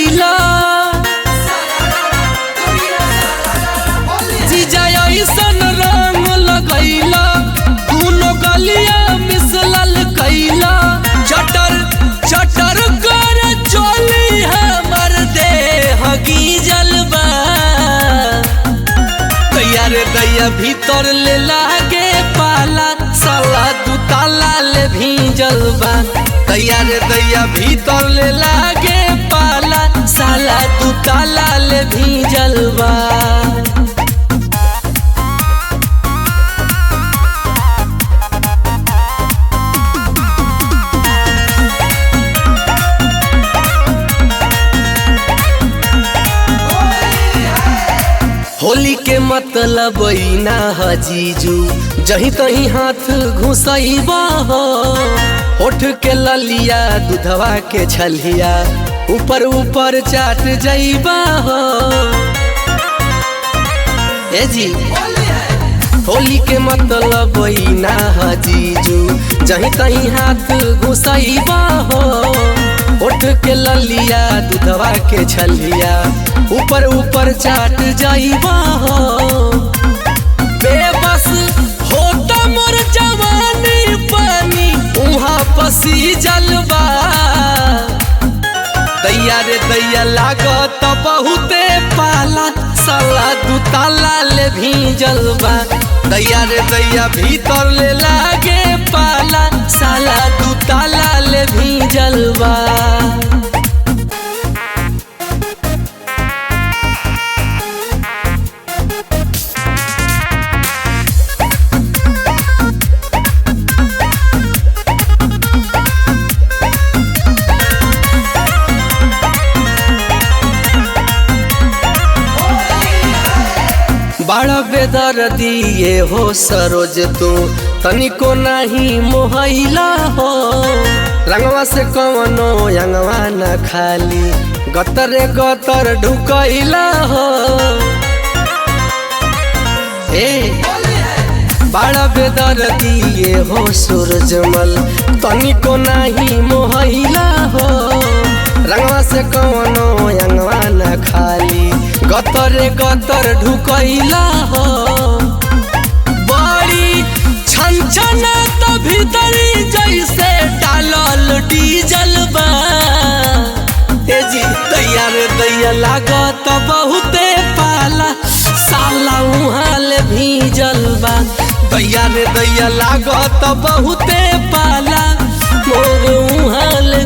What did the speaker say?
कैला जीजा ऐसन रंग लगैला दोनों गलिया मिसलल कैला चटर चटर कर चोली हमर देह गीजल बा दैया रे दैया भीतर ले लागे पाला साला दू ताला ले भीजल बा दैया रे दैया भीतर ले लागे पाला साला दू ताला ले भीजल बा। होली के मतलब ना हजीजू जही तही हाथ घुसैबा हो होठ के ललिया दूधवा के छलिया ऊपर ऊपर चाट जइबा हो ए जी होली के मतलब ना हजीजू जही तही हाथ घुसैबा हो होठ के ललिया दूधवा के छलिया ऊपर ऊपर चाट जाइबा हो बेबस होता मोर जवानी पानी उहाँ पसी जलवा दैया रे दैया लागत बहुते पाला साला दू ताला ले भीजल बा दैया रे दैया भीतर ले लागे पाला साला दू ताला ले भीजल बा। बड़ा बेदर्दी ये हो सरोज तू तनिको नहीं मोहैला हो रंगवा से कवनो यंगवा न खाली गतरे गतर ढुकैला हो ए बड़ा बेदर्दी ये हो सूरजमल तनिको नहीं मोहैला हो रंगवा से कवनो यंगवा न खाली गतरे गतर ढुकैला हो बड़ी छनछना तो भीतरी जैसे डालल डीजल बा तेजी दैया रे दैया लागत बहुते पाला साला उहाँ ले भीजल बा दैया रे दैया लागत बहुते पाला मोर उहाँ ले